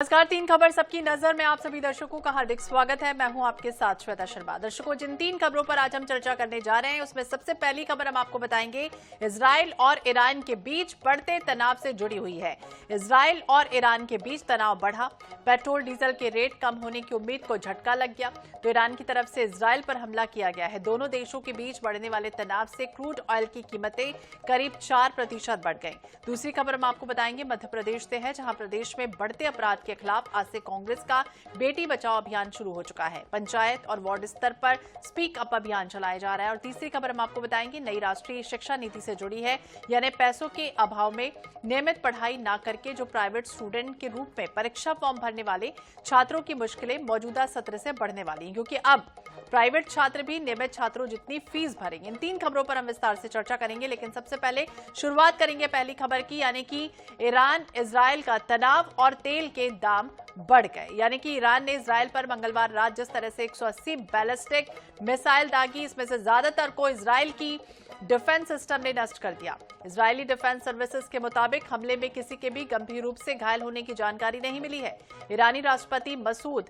नमस्कार। तीन खबर सबकी नजर में आप सभी दर्शकों का हार्दिक स्वागत है। मैं हूं आपके साथ श्वेता शर्मा। दर्शकों, जिन तीन खबरों पर आज हम चर्चा करने जा रहे हैं उसमें सबसे पहली खबर हम आपको बताएंगे इजराइल और ईरान के बीच बढ़ते तनाव से जुड़ी हुई है। इजराइल और ईरान के बीच तनाव बढ़ा, पेट्रोल डीजल के रेट कम होने की उम्मीद को झटका लग गया तो ईरान की तरफ से इजराइल पर हमला किया गया है। दोनों देशों के बीच बढ़ने वाले तनाव से क्रूड ऑयल की कीमतें करीब 4% बढ़ गई। दूसरी खबर हम आपको बताएंगे मध्य प्रदेश से है, जहां प्रदेश में बढ़ते अपराध के खिलाफ आज से कांग्रेस का बेटी बचाओ अभियान शुरू हो चुका है। पंचायत और वार्ड स्तर पर स्पीक अप अभियान चलाया जा रहा है। और तीसरी खबर हम आपको बताएंगे नई राष्ट्रीय शिक्षा नीति से जुड़ी है, यानी पैसों के अभाव में नियमित पढ़ाई न करके जो प्राइवेट स्टूडेंट के रूप में परीक्षा फॉर्म भरने वाले छात्रों की मुश्किलें मौजूदा सत्र से बढ़ने वाली हैं, क्योंकि अब प्राइवेट छात्र भी नियमित छात्रों जितनी फीस भरेंगे। इन तीन खबरों पर हम विस्तार से चर्चा करेंगे, लेकिन सबसे पहले शुरुआत करेंगे पहली खबर की, यानी कि ईरान इजराइल का तनाव और तेल के दाम बढ़ गए। यानी कि ईरान ने इजराइल पर मंगलवार रात जिस तरह से 180 बैलिस्टिक मिसाइल दागी, इसमें से ज्यादातर को इजराइल की डिफेंस सिस्टम ने नष्ट कर दिया। इजरायली डिफेंस सर्विसेज के मुताबिक हमले में किसी के भी गंभीर रूप से घायल होने की जानकारी नहीं मिली है। ईरानी राष्ट्रपति मसूद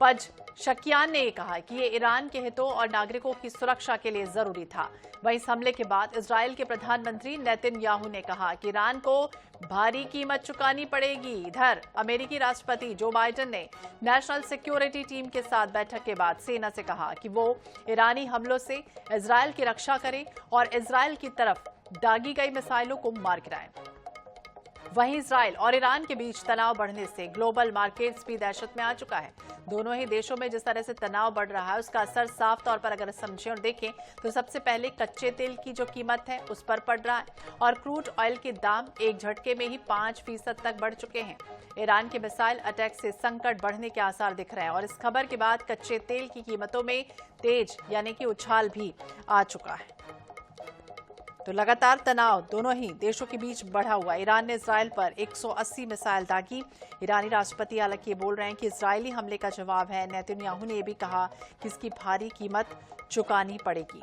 पज़ेश्कियान ने कहा कि ये ईरान के हितों और नागरिकों की सुरक्षा के लिए जरूरी था। वहीं इस हमले के बाद इजराइल के प्रधानमंत्री नेतन्याहू ने कहा कि ईरान को भारी कीमत चुकानी पड़ेगी। इधर अमेरिकी राष्ट्रपति जो बाइडेन ने नेशनल सिक्योरिटी टीम के साथ बैठक के बाद सेना से कहा कि वो ईरानी हमलों से इजराइल की रक्षा करे और इजराइल की तरफ दागी गई मिसाइलों को मार गिराए। वहीं इजराइल और ईरान के बीच तनाव बढ़ने से ग्लोबल मार्केट्स भी दहशत में आ चुका है। दोनों ही देशों में जिस तरह से तनाव बढ़ रहा है उसका असर साफ तौर पर अगर समझें और देखें तो सबसे पहले कच्चे तेल की जो कीमत है उस पर पड़ रहा है और क्रूड ऑयल के दाम एक झटके में ही 5% तक बढ़ चुके हैं। ईरान के मिसाइल अटैक से संकट बढ़ने के आसार दिख रहे हैं और इस खबर के बाद कच्चे तेल की कीमतों में तेज यानी कि उछाल भी आ चुका है। तो लगातार तनाव दोनों ही देशों के बीच बढ़ा हुआ। ईरान ने इजराइल पर 180 मिसाइल दागी। ईरानी राष्ट्रपति हालांकि ये बोल रहे हैं कि इजरायली हमले का जवाब है। नेतन्याहू ने यह भी कहा कि इसकी भारी कीमत चुकानी पड़ेगी।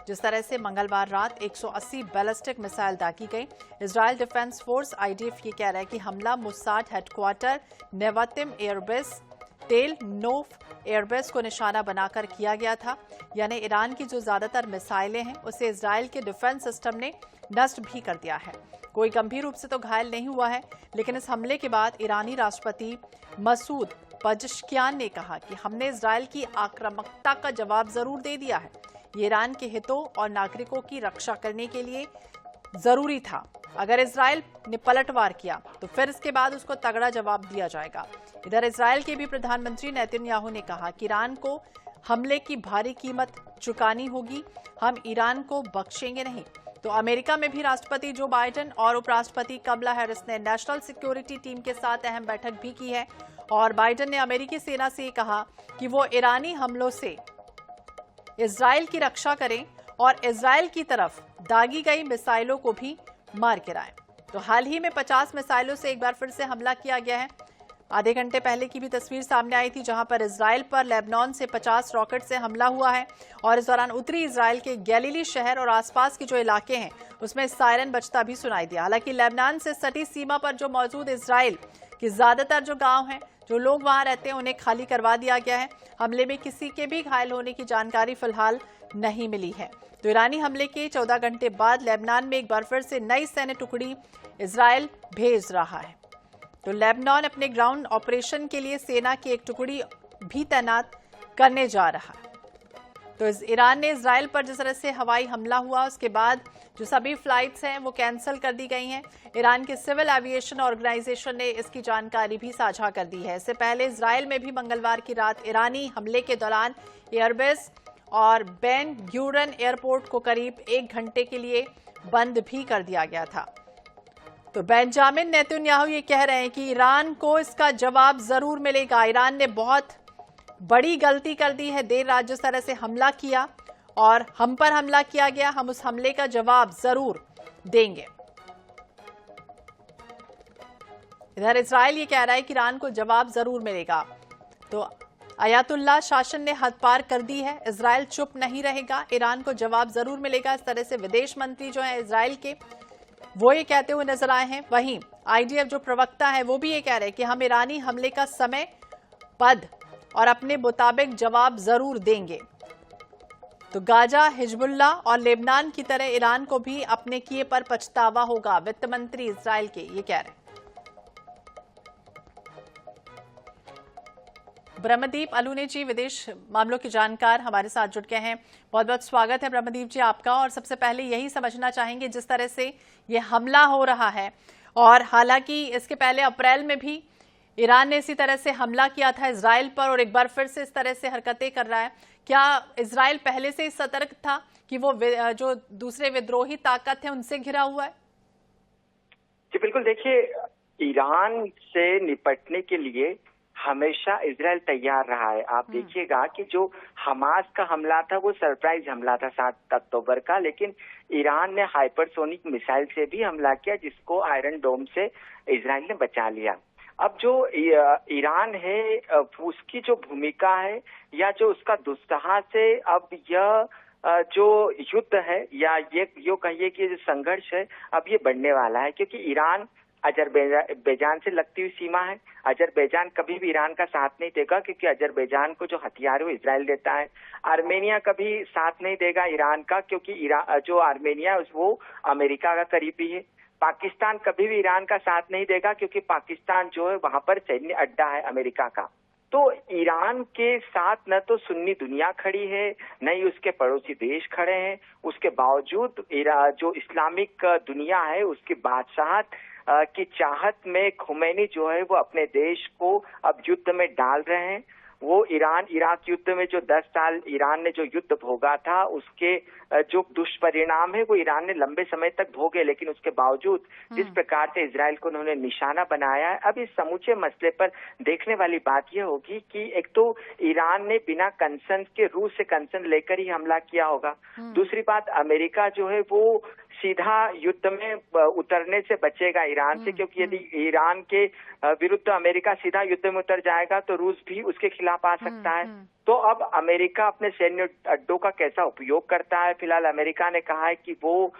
जिस तरह से मंगलवार रात 180 बैलिस्टिक मिसाइल दागी गई। इजराइल डिफेंस फोर्स IDF ये कह रहा है कि हमला मुसाद हेडक्वार्टर, नेवातिम एयरबेस, तेल नोफ एयरबेस को निशाना बनाकर किया गया था। यानी ईरान की जो ज्यादातर मिसाइलें हैं उसे इजराइल के डिफेंस सिस्टम ने नष्ट भी कर दिया है। कोई गंभीर रूप से तो घायल नहीं हुआ है, लेकिन इस हमले के बाद ईरानी राष्ट्रपति मसूद पज़ेश्कियान ने कहा कि हमने इजराइल की आक्रामकता का जवाब जरूर दे दिया है। ये ईरान के हितों और नागरिकों की रक्षा करने के लिए जरूरी था। अगर इजराइल ने पलटवार किया तो फिर इसके बाद उसको तगड़ा जवाब दिया जाएगा। इधर इजराइल के भी प्रधानमंत्री नेतन्याहू ने कहा कि ईरान को हमले की भारी कीमत चुकानी होगी, हम ईरान को बख्शेंगे नहीं। तो अमेरिका में भी राष्ट्रपति जो बाइडेन और उपराष्ट्रपति कमला हैरिस ने नेशनल सिक्योरिटी टीम के साथ अहम बैठक भी की है और बाइडेन ने अमेरिकी सेना से कहा कि वो ईरानी हमलों से इजराइल की रक्षा करें और इजराइल की तरफ दागी गई मिसाइलों को भी मार गिराएं। तो हाल ही में 50 मिसाइलों से एक बार फिर से हमला किया गया है। आधे घंटे पहले की भी तस्वीर सामने आई थी, जहां पर इजराइल पर लेबनान से 50 रॉकेट से हमला हुआ है और इस दौरान उत्तरी इजराइल के गैलीली शहर और आसपास के जो इलाके हैं उसमें सायरन बजता भी सुनाई दिया। हालांकि लेबनान से सटी सीमा पर जो मौजूद इजराइल के ज्यादातर जो गांव हैं, जो लोग वहां रहते हैं, उन्हें खाली करवा दिया गया है। हमले में किसी के भी घायल होने की जानकारी फिलहाल नहीं मिली है। तो ईरानी हमले के 14 घंटे बाद लेबनान में एक बार फिर से नई सैन्य टुकड़ी इजराइल भेज रहा है। तो लेबनान अपने ग्राउंड ऑपरेशन के लिए सेना की एक टुकड़ी भी तैनात करने जा रहा है। तो ईरान ने इजराइल पर जिस तरह से हवाई हमला हुआ उसके बाद जो सभी फ्लाइट्स हैं वो कैंसिल कर दी गई हैं। ईरान के सिविल एविएशन ऑर्गेनाइजेशन ने इसकी जानकारी भी साझा कर दी है। इससे पहले इजराइल में भी मंगलवार की रात ईरानी हमले के दौरान एयरबेस और बेन ग्यूरन एयरपोर्ट को करीब 1 घंटे के लिए बंद भी कर दिया गया था। तो बेंजामिन नेतन्याहू ये कह रहे हैं कि ईरान को इसका जवाब जरूर मिलेगा। ईरान ने बहुत बड़ी गलती कर दी है, देर रात जिस तरह से हमला किया और हम पर हमला किया गया, हम उस हमले का जवाब जरूर देंगे। इधर इजराइल ये कह रहा है कि ईरान को जवाब जरूर मिलेगा। तो अयातुल्ला शासन ने हद पार कर दी है, इजराइल चुप नहीं रहेगा, ईरान को जवाब जरूर मिलेगा। इस तरह से विदेश मंत्री जो है इजराइल के वो ये कहते हुए नजर आए हैं। वहीं आईडीएफ जो प्रवक्ता है वो भी ये कह रहे हैं कि हम ईरानी हमले का समय, पद और अपने मुताबिक जवाब जरूर देंगे। तो गाजा, हिजबुल्लाह और लेबनान की तरह ईरान को भी अपने किए पर पछतावा होगा, वित्त मंत्री इजराइल के ये कह रहे हैं। ब्रह्मदीप अलूने जी विदेश मामलों के जानकार हमारे साथ जुड़ गए हैं। बहुत बहुत स्वागत है ब्रह्मदीप जी आपका। और सबसे पहले यही समझना चाहेंगे जिस तरह से ये हमला हो रहा है, और हालांकि इसके पहले अप्रैल में भी ईरान ने इसी तरह से हमला किया था इजराइल पर, और एक बार फिर से इस तरह से हरकतें कर रहा है। क्या इजराइल पहले से ही सतर्क था कि वो जो दूसरे विद्रोही ताकत है उनसे घिरा हुआ है? जी बिल्कुल, देखिए ईरान से निपटने के लिए हमेशा इजराइल तैयार रहा है। आप देखिएगा कि जो हमास का हमला था वो सरप्राइज हमला था 7 अक्टूबर का, लेकिन ईरान ने हाइपरसोनिक मिसाइल से भी हमला किया जिसको आयरन डोम से इजराइल ने बचा लिया। अब जो ईरान है उसकी जो भूमिका है या जो उसका दुस्साहस है, अब यह जो युद्ध है या ये यो कहिए कि जो संघर्ष है अब ये बढ़ने वाला है, क्योंकि ईरान अजरबैजान से लगती हुई सीमा है। अजरबैजान कभी भी ईरान का साथ नहीं देगा क्योंकि अजरबैजान को जो हथियार है वो इजराइल देता है। आर्मेनिया कभी साथ नहीं देगा ईरान का क्योंकि जो आर्मेनिया है वो अमेरिका का करीबी है। पाकिस्तान कभी भी ईरान का साथ नहीं देगा क्योंकि पाकिस्तान जो है वहां पर सैन्य अड्डा है अमेरिका का। तो ईरान के साथ न तो सुन्नी दुनिया खड़ी है, न ही उसके पड़ोसी देश खड़े हैं। उसके बावजूद जो इस्लामिक दुनिया है उसकी बादशाहत की चाहत में खुमैनी जो है वो अपने देश को अब युद्ध में डाल रहे हैं। वो ईरान इराक युद्ध में जो 10 साल ईरान ने जो युद्ध भोगा था उसके जो दुष्परिणाम है वो ईरान ने लंबे समय तक भोगे, लेकिन उसके बावजूद जिस प्रकार से इजराइल को उन्होंने निशाना बनाया है, अब इस समूचे मसले पर देखने वाली बात यह होगी कि एक तो ईरान ने बिना कंसर्न के रूस से कंसर्न लेकर ही हमला किया होगा। दूसरी बात, अमेरिका जो है वो सीधा युद्ध में उतरने से बचेगा ईरान से, क्योंकि यदि ईरान के विरुद्ध अमेरिका सीधा युद्ध में उतर जाएगा तो रूस भी उसके खिलाफ आ सकता है। तो अब अमेरिका अपने सैन्य अड्डों का कैसा उपयोग करता है? फिलहाल अमेरिका ने कहा है कि वो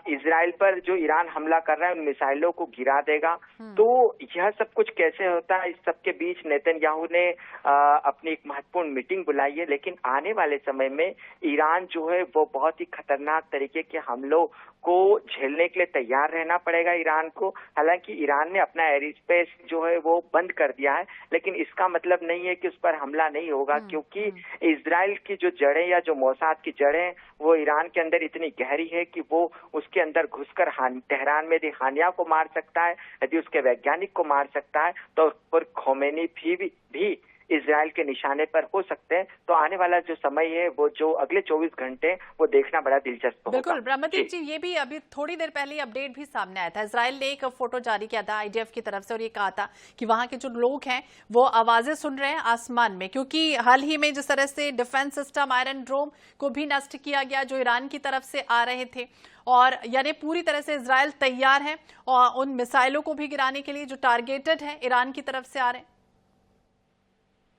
इजराइल पर जो ईरान हमला कर रहा है उन मिसाइलों को गिरा देगा। तो यह सब कुछ कैसे होता है, इस सब के बीच नेतन्याहू ने अपनी एक महत्वपूर्ण मीटिंग बुलाई है, लेकिन आने वाले समय में ईरान जो है वो बहुत ही खतरनाक तरीके के हमलों को झेलने के लिए तैयार रहना पड़ेगा ईरान को। हालांकि ईरान ने अपना एयर स्पेस जो है वो बंद कर दिया है, लेकिन इसका मतलब नहीं है कि उस पर हमला नहीं होगा, क्योंकि इजराइल की जो जड़ें या जो मोसाद की जड़ें वो ईरान के अंदर इतनी गहरी है कि वो उसके अंदर घुसकर तेहरान में यदि हानिया को मार सकता है, यदि उसके वैज्ञानिक को मार सकता है, तो पर खोमेनी भी इजराइल के निशाने पर हो सकते हैं। तो आने वाला जो समय है वो जो अगले 24 घंटे वो देखना बड़ा दिलचस्प होगा। बिल्कुल ब्रह्मदीप जी, ये भी अभी थोड़ी देर पहले अपडेट भी सामने आया था। इजराइल ने एक फोटो जारी किया था आईडीएफ की तरफ से और ये कहा था कि वहां के जो लोग हैं वो आवाजें सुन रहे हैं आसमान में, क्योंकि हाल ही में जिस तरह से डिफेंस सिस्टम आयरन डोम को भी नष्ट किया गया जो ईरान की तरफ से आ रहे थे, और यानी पूरी तरह से इजराइल तैयार है और उन मिसाइलों को भी गिराने के लिए जो टारगेटेड है ईरान की तरफ से आ रहे हैं।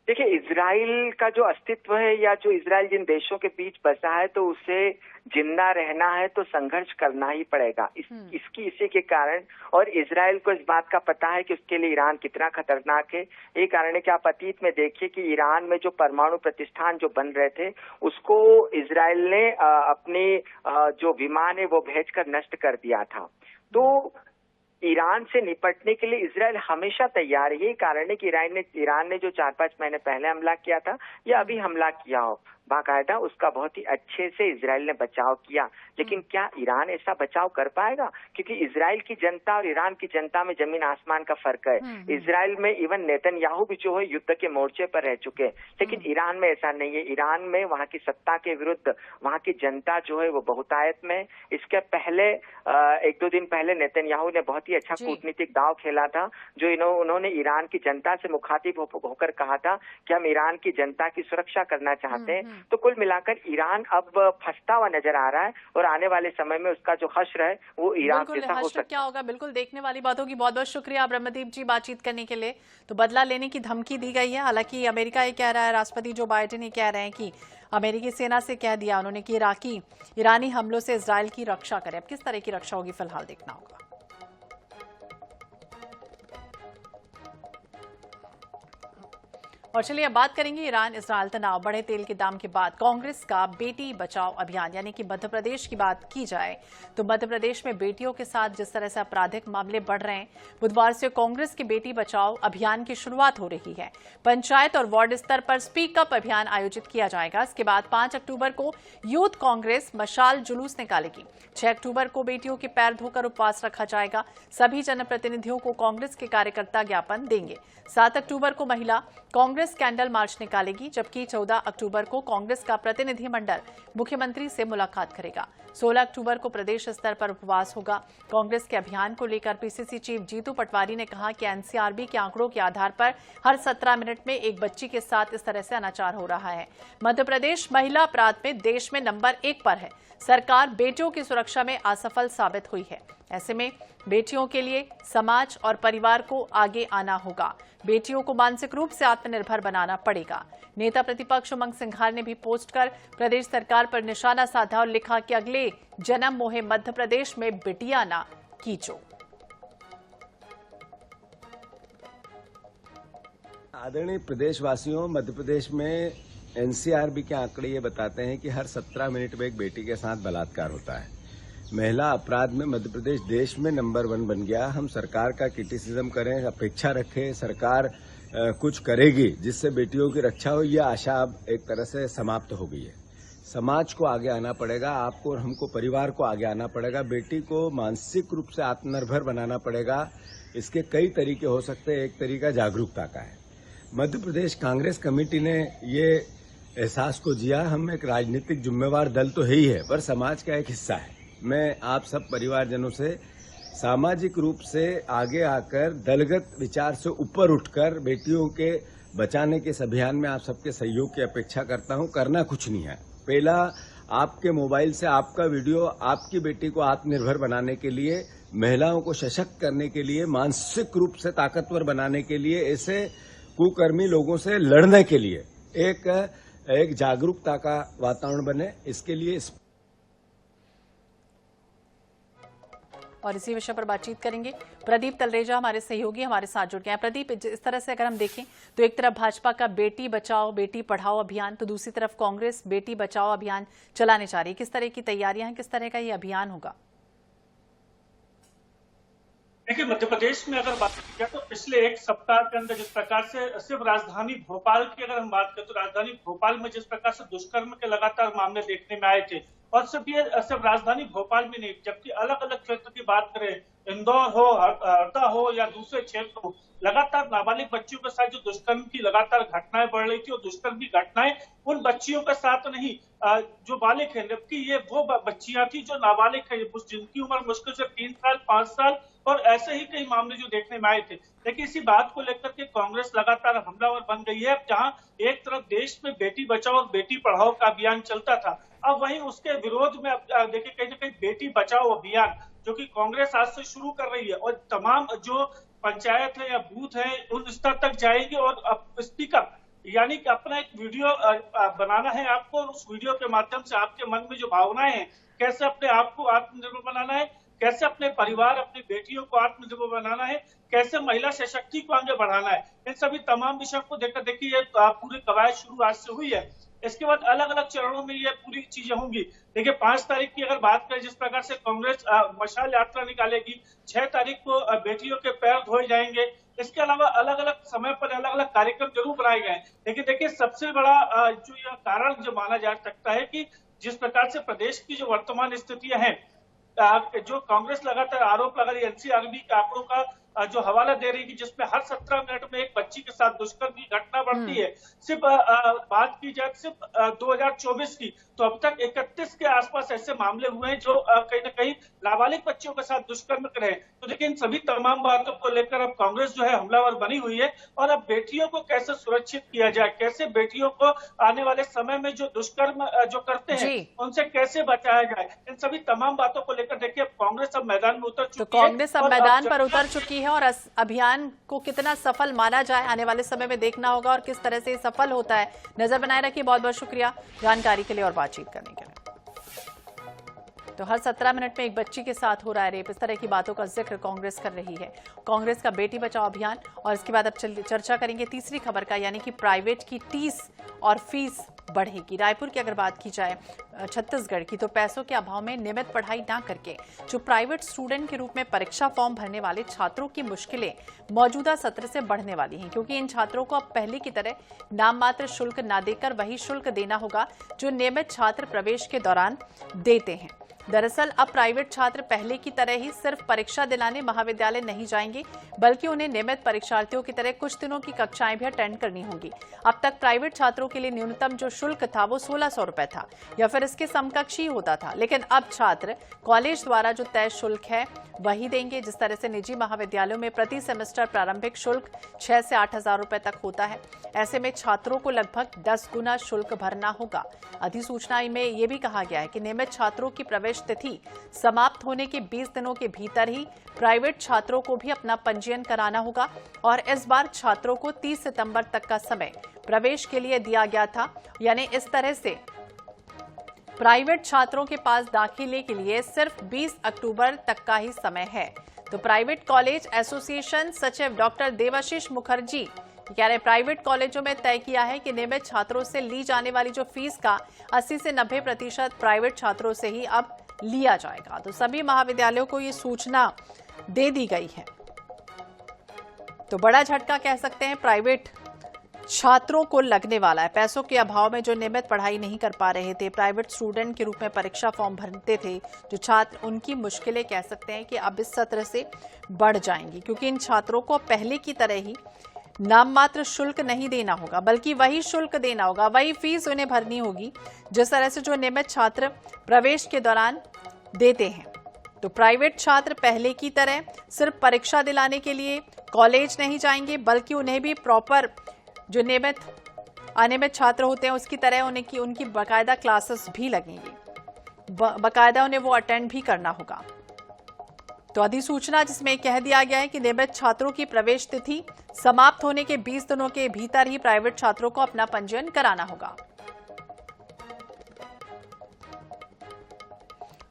देखिए, इजराइल का जो अस्तित्व है या जो इजराइल जिन देशों के बीच बसा है तो उसे जिंदा रहना है तो संघर्ष करना ही पड़ेगा। इसी के कारण, और इजराइल को इस बात का पता है कि उसके लिए ईरान कितना खतरनाक है। ये कारण है कि आप अतीत में देखिए कि ईरान में जो परमाणु प्रतिष्ठान जो बन रहे थे उसको इजराइल ने अपने जो विमान है वो भेजकर नष्ट कर दिया था। तो ईरान से निपटने के लिए इजराइल हमेशा तैयार है। यही कारण है कि ईरान ने जो 4-5 महीने पहले हमला किया था या अभी हमला किया हो, बाकायदा उसका बहुत ही अच्छे से इजराइल ने बचाव किया। लेकिन क्या ईरान ऐसा बचाव कर पाएगा? क्योंकि इजराइल की जनता और ईरान की जनता में जमीन आसमान का फर्क है। इजराइल में इवन नेतन्याहू भी जो है युद्ध के मोर्चे पर रह चुके हैं, लेकिन ईरान में ऐसा नहीं है। ईरान में वहाँ की सत्ता के विरुद्ध वहाँ की जनता जो है वो बहुतायत में। इसके पहले 1-2 दिन पहले नेतन्याहू ने बहुत ही अच्छा कूटनीतिक दांव खेला था, जो उन्होंने ईरान की जनता से मुखातिब होकर कहा था कि हम ईरान की जनता की सुरक्षा करना चाहते हैं, तो कुल मिलाकर ईरान अब फंसता हुआ नजर आ रहा है और आने वाले समय में उसका जो हश्र है वो ईरान के साथ हो सकता है। क्या होगा, बिल्कुल देखने वाली बात होगी। बहुत बहुत शुक्रिया ब्रह्मदीप जी बातचीत करने के लिए। तो बदला लेने की धमकी दी गई है। हालांकि अमेरिका ये कह रहा है, राष्ट्रपति जो बाइडेन ये कह रहे हैं कि अमेरिकी सेना से कह दिया उन्होंने कि ईरानी हमलों से इजरायल की रक्षा करे। अब किस तरह की रक्षा होगी फिलहाल देखना होगा। और चलिए अब बात करेंगे ईरान इजरायल तनाव। बढ़े तेल के दाम के बाद कांग्रेस का बेटी बचाओ अभियान, यानी कि मध्य प्रदेश की बात की जाए तो मध्य प्रदेश में बेटियों के साथ जिस तरह से आपराधिक मामले बढ़ रहे हैं, बुधवार से कांग्रेस के बेटी बचाओ अभियान की शुरुआत हो रही है। पंचायत और वार्ड स्तर पर स्पीक अप अभियान आयोजित किया जाएगा। इसके बाद 5 अक्टूबर को यूथ कांग्रेस मशाल जुलूस निकालेगी। 6 अक्टूबर को बेटियों के पैर धोकर उपवास रखा जाएगा। सभी जनप्रतिनिधियों को कांग्रेस के कार्यकर्ता ज्ञापन देंगे। 7 अक्टूबर को महिला कांग्रेस कैंडल मार्च निकालेगी, जबकि 14 अक्टूबर को कांग्रेस का प्रतिनिधिमंडल मुख्यमंत्री से मुलाकात करेगा। 16 अक्टूबर को प्रदेश स्तर पर उपवास होगा। कांग्रेस के अभियान को लेकर पीसीसी चीफ जीतू पटवारी ने कहा कि एनसीआरबी के आंकड़ों के आधार पर हर 17 मिनट में एक बच्ची के साथ इस तरह से अनाचार हो रहा है। मध्य प्रदेश महिला अपराध में देश में नंबर 1 पर है। सरकार बेटियों की सुरक्षा में असफल साबित हुई है। ऐसे में बेटियों के लिए समाज और परिवार को आगे आना होगा। बेटियों को मानसिक रूप से आत्मनिर्भर बनाना पड़ेगा। नेता प्रतिपक्ष उमंग सिंघार ने भी पोस्ट कर प्रदेश सरकार पर निशाना साधा और लिखा कि अगले जन्म मोहे मध्य प्रदेश में बिटिया ना कीचो। आदरणीय प्रदेशवासियों, मध्य प्रदेश में एनसीआरबी के आंकड़े ये बताते हैं कि हर 17 मिनट में एक बेटी के साथ बलात्कार होता है। महिला अपराध में मध्य प्रदेश देश में नंबर 1 बन गया। हम सरकार का क्रिटिसिज्म करें, अपेक्षा रखें, सरकार कुछ करेगी जिससे बेटियों की रक्षा हो, यह आशा अब एक तरह से समाप्त हो गई है। समाज को आगे आना पड़ेगा, आपको और हमको, परिवार को आगे आना पड़ेगा। बेटी को मानसिक रूप से आत्मनिर्भर बनाना पड़ेगा। इसके कई तरीके हो सकते हैं। एक तरीका जागरूकता का है। मध्य प्रदेश कांग्रेस कमेटी ने ये एहसास को जिया, हम एक राजनीतिक जिम्मेवार दल तो है ही है, पर समाज का एक हिस्सा है। मैं आप सब परिवारजनों से सामाजिक रूप से आगे आकर दलगत विचार से ऊपर उठकर बेटियों के बचाने के इस अभियान में आप सबके सहयोग की अपेक्षा करता हूं। करना कुछ नहीं है। पहला, आपके मोबाइल से आपका वीडियो आपकी बेटी को आत्मनिर्भर बनाने के लिए, महिलाओं को सशक्त करने के लिए, मानसिक रूप से ताकतवर बनाने के लिए, ऐसे कुकर्मी लोगों से लड़ने के लिए एक जागरूकता का वातावरण बने, इसके लिए और इसी विषय पर बातचीत करेंगे। प्रदीप तलरेजा हमारे सहयोगी हमारे साथ जुड़ गए हैं। प्रदीप, इस तरह से अगर हम देखें तो एक तरफ भाजपा का बेटी बचाओ बेटी पढ़ाओ अभियान, तो दूसरी तरफ कांग्रेस बेटी बचाओ अभियान चलाने जा रही है। किस तरह की तैयारियां हैं, किस तरह का ये अभियान होगा? देखिए, मध्य प्रदेश में अगर बात की जाए तो पिछले एक सप्ताह के अंदर जिस प्रकार से सिर्फ राजधानी भोपाल की अगर हम बात करें तो राजधानी भोपाल में जिस प्रकार से दुष्कर्म के लगातार मामले देखने में आए थे, और सिर्फ राजधानी भोपाल में नहीं, जबकि अलग अलग क्षेत्र की बात करें, इंदौर हो, हरदा हो या दूसरे क्षेत्र हो, लगातार नाबालिग बच्चियों के साथ जो दुष्कर्म की लगातार घटनाएं बढ़ रही थी, और दुष्कर्म की घटनाएं उन बच्चियों के साथ नहीं जो बालिग है, जबकि ये वो बच्चियां थी जो नाबालिग है, जिनकी उम्र मुश्किल से 3 साल 5 साल, और ऐसे ही कई मामले जो देखने में आए थे। लेकिन इसी बात को लेकर के कांग्रेस लगातार हमलावर बन गई है। जहां एक तरफ देश में बेटी बचाओ और बेटी पढ़ाओ का अभियान चलता था, अब वहीं उसके विरोध में अब देखिए कहीं ना कहीं बेटी बचाओ अभियान जो कि कांग्रेस आज से शुरू कर रही है, और तमाम जो पंचायत है या बूथ है उन स्तर तक जाएगी, और स्पीकर यानी कि अपना एक वीडियो बनाना है आपको, और उस वीडियो के माध्यम से आपके मन में जो भावनाएं हैं, कैसे अपने आप को आत्मनिर्भर बनाना है, कैसे अपने परिवार अपनी बेटियों को आत्मनिर्भर बनाना है, कैसे महिला सशक्ति को आगे बढ़ाना है, इन सभी तमाम विषयों को देखकर देखिए पूरी कवायद शुरू आज से हुई है। इसके बाद अलग अलग चरणों में ये पूरी चीजें होंगी। देखिए 5 तारीख की अगर बात करें जिस प्रकार से कांग्रेस मशाल यात्रा निकालेगी, 6 तारीख को बेटियों के पैर धोए जाएंगे। इसके अलावा अलग अलग समय पर अलग अलग कार्यक्रम जरूर बनाए गए। लेकिन देखिए सबसे बड़ा जो यह कारण जो माना जा सकता है कि जिस प्रकार से प्रदेश की जो वर्तमान स्थितियां हैं, जो कांग्रेस लगातार आरोप लगा रही है, एनसीआरबी के आंकड़ों का जो हवाला दे रही है कि जिसमें हर 17 मिनट में एक बच्ची के साथ दुष्कर्म की घटना बढ़ती है। सिर्फ बात की जाए सिर्फ 2024 की, तो अब तक 31 के आसपास ऐसे मामले हुए हैं जो कहीं ना कहीं नाबालिग बच्चियों के साथ दुष्कर्म कर रहे हैं। तो देखिए इन सभी तमाम बातों को लेकर अब कांग्रेस जो है हमलावर बनी हुई है, और अब बेटियों को कैसे सुरक्षित किया जाए, कैसे बेटियों को आने वाले समय में जो दुष्कर्म जो करते हैं उनसे कैसे बचाया जाए, इन सभी तमाम बातों को लेकर देखिए कांग्रेस अब मैदान में उतर चुकी है। तो कांग्रेस अब मैदान पर उतर चुकी है, और अभियान को कितना सफल माना जाए आने वाले समय में देखना होगा, और किस तरह से सफल होता है। नजर बनाए रखिए। बहुत बहुत शुक्रिया जानकारी के लिए और बातचीत करने के लिए। तो हर 17 मिनट में एक बच्ची के साथ हो रहा है रेप, इस तरह की बातों का जिक्र कांग्रेस कर रही है। कांग्रेस का बेटी बचाओ अभियान। और इसके बाद अब चर्चा करेंगे तीसरी खबर का, यानी कि प्राइवेट की टीस और फीस बढ़ेगी। रायपुर की अगर बात की जाए छत्तीसगढ़ की, तो पैसों के अभाव में नियमित पढ़ाई ना करके जो प्राइवेट स्टूडेंट के रूप में परीक्षा फॉर्म भरने वाले छात्रों की मुश्किलें मौजूदा सत्र से बढ़ने वाली हैं, क्योंकि इन छात्रों को अब पहले की तरह नाम मात्र शुल्क ना देकर वही शुल्क देना होगा जो नियमित छात्र प्रवेश के दौरान देते हैं। दरअसल अब प्राइवेट छात्र पहले की तरह ही सिर्फ परीक्षा दिलाने महाविद्यालय नहीं जाएंगे, बल्कि उन्हें नियमित परीक्षार्थियों की तरह कुछ दिनों की कक्षाएं भी अटेंड करनी होंगी। अब तक प्राइवेट छात्रों के लिए न्यूनतम जो शुल्क था वो 1600 रुपए था, या फिर इसके समकक्ष ही होता था। लेकिन अब छात्र कॉलेज द्वारा जो तय शुल्क है वही देंगे। जिस तरह से निजी महाविद्यालयों में प्रति सेमेस्टर प्रारंभिक शुल्क 6 से 8 हजार रुपए तक होता है, ऐसे में छात्रों को लगभग 10 गुना शुल्क भरना होगा। अधिसूचना में यह भी कहा गया है कि नियमित छात्रों की प्रवेश तिथि समाप्त होने के 20 दिनों के भीतर ही प्राइवेट छात्रों को भी अपना पंजीयन कराना होगा, और इस बार छात्रों को 30 सितंबर तक का समय प्रवेश के लिए दिया गया था। यानी इस तरह से प्राइवेट छात्रों के पास दाखिले के लिए सिर्फ 20 अक्टूबर तक का ही समय है। तो प्राइवेट कॉलेज एसोसिएशन सचिव डॉक्टर देवाशीष मुखर्जी कह रहे प्राइवेट कॉलेजों में तय किया है कि नियमित छात्रों से ली जाने वाली जो फीस का 80 से 90% प्राइवेट छात्रों से ही अब लिया जाएगा। तो सभी महाविद्यालयों को ये सूचना दे दी गई है। तो बड़ा झटका कह सकते हैं प्राइवेट छात्रों को लगने वाला है। पैसों के अभाव में जो नियमित पढ़ाई नहीं कर पा रहे थे, प्राइवेट स्टूडेंट के रूप में परीक्षा फॉर्म भरते थे जो छात्र, उनकी मुश्किलें कह सकते हैं कि अब इस सत्र से बढ़ जाएंगी, क्योंकि इन छात्रों को पहले की तरह ही नाम मात्र शुल्क नहीं देना होगा, बल्कि वही शुल्क देना होगा, वही फीस उन्हें भरनी होगी जिस तरह से जो नियमित छात्र प्रवेश के दौरान देते हैं। तो प्राइवेट छात्र पहले की तरह सिर्फ परीक्षा दिलाने के लिए कॉलेज नहीं जाएंगे, बल्कि उन्हें भी प्रॉपर जो नियमित अनियमित छात्र होते हैं उसकी तरह उनकी बाकायदा क्लासेस भी लगेंगी, बाकायदा उन्हें वो अटेंड भी करना होगा। तो अधिसूचना जिसमें कह दिया गया है कि नियमित छात्रों की प्रवेश तिथि समाप्त होने के 20 दिनों के भीतर ही प्राइवेट छात्रों को अपना पंजीयन कराना होगा।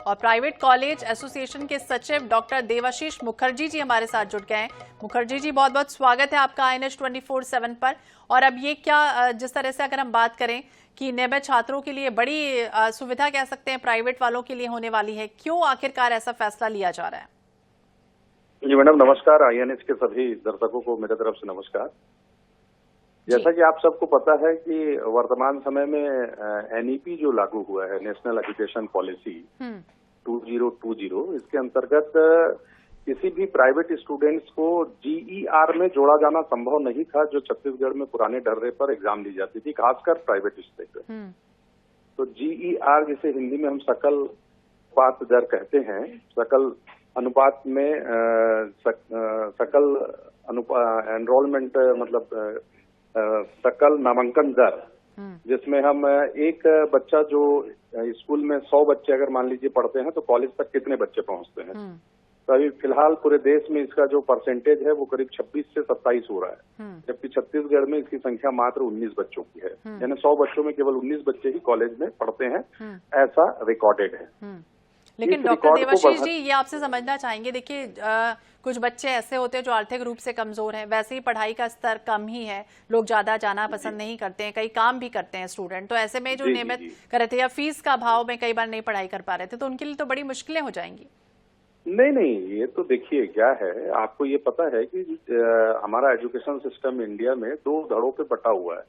और प्राइवेट कॉलेज एसोसिएशन के सचिव डॉक्टर देवाशीष मुखर्जी जी हमारे साथ जुड़ गए हैं। मुखर्जी जी, बहुत बहुत स्वागत है आपका INS 24/7 पर। और अब ये क्या, जिस तरह से अगर हम बात करें कि नियमित छात्रों के लिए बड़ी सुविधा कह सकते हैं प्राइवेट वालों के लिए होने वाली है, क्यों आखिरकार ऐसा फैसला लिया जा रहा है? जी मैडम नमस्कार। INS के सभी दर्शकों को मेरे तरफ से नमस्कार। जैसा कि आप सबको पता है कि वर्तमान समय में NEP जो लागू हुआ है, नेशनल एजुकेशन पॉलिसी 2020, इसके अंतर्गत किसी भी प्राइवेट स्टूडेंट्स को GER में जोड़ा जाना संभव नहीं था, जो छत्तीसगढ़ में पुराने ढर्रे पर एग्जाम ली जाती थी, खासकर प्राइवेट स्टेट में। तो GER जिसे हिंदी में हम सकल अनुपात दर कहते हैं, सकल अनुपात में सकल एनरोलमेंट मतलब सकल नामांकन दर, जिसमें हम एक बच्चा जो स्कूल में 100 बच्चे अगर मान लीजिए पढ़ते हैं तो कॉलेज तक कितने बच्चे पहुंचते हैं। तो अभी फिलहाल पूरे देश में इसका जो परसेंटेज है वो करीब 26 से 27 हो रहा है, जबकि छत्तीसगढ़ में इसकी संख्या मात्र 19 बच्चों की है। यानी 100 बच्चों में केवल 19 बच्चे ही कॉलेज में पढ़ते हैं, ऐसा रिकॉर्डेड है। लेकिन डॉक्टर देवाशीष जी, ये आपसे समझना चाहेंगे, देखिए कुछ बच्चे ऐसे होते हैं जो आर्थिक रूप से कमजोर हैं, वैसे ही पढ़ाई का स्तर कम ही है, लोग ज्यादा जाना पसंद नहीं करते हैं, कई काम भी करते हैं स्टूडेंट, तो ऐसे में जो नियमित कर रहे थे या फीस का अभाव में कई बार नहीं पढ़ाई कर पा रहे थे, तो उनके लिए तो बड़ी मुश्किलें हो जाएंगी। नहीं, ये तो देखिए क्या है, आपको ये पता है कि हमारा एजुकेशन सिस्टम इंडिया में 2 धड़ों पे बटा हुआ है,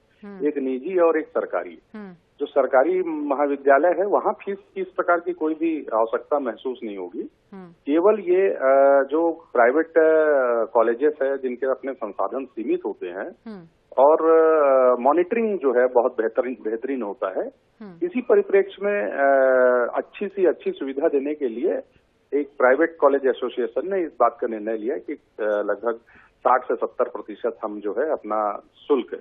एक निजी और एक सरकारी। जो सरकारी महाविद्यालय है वहाँ फीस की इस प्रकार की कोई भी आवश्यकता महसूस नहीं होगी। केवल ये जो प्राइवेट कॉलेजेस है जिनके अपने संसाधन सीमित होते हैं और मॉनिटरिंग जो है बहुत बेहतरीन होता है, इसी परिप्रेक्ष्य में अच्छी सी अच्छी सुविधा देने के लिए एक प्राइवेट कॉलेज एसोसिएशन ने इस बात का निर्णय लिया कि लगभग 60 से 70% हम जो है अपना शुल्क,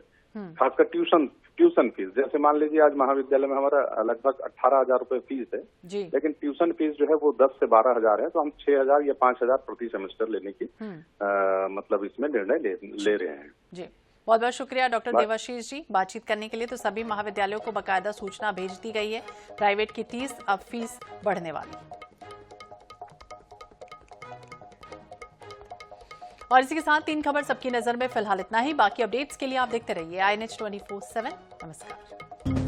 खासकर ट्यूशन फीस, जैसे मान लीजिए आज महाविद्यालय में हमारा लगभग 18,000 रुपए फीस है, लेकिन ट्यूशन फीस जो है वो 10 से 12,000 है, तो हम 6,000 या 5,000 प्रति सेमेस्टर लेने की मतलब इसमें निर्णय ले रहे हैं। जी, बहुत बहुत शुक्रिया डॉक्टर देवाशीष जी बातचीत करने के लिए। तो सभी महाविद्यालयों को बकायदा सूचना भेज दी गई है, प्राइवेट की 30 अब फीस बढ़ने वाली। और इसी के साथ 3 खबर सबकी नजर में फिलहाल इतना ही। बाकी अपडेट्स के लिए आप देखते रहिए INH 24/7। नमस्कार।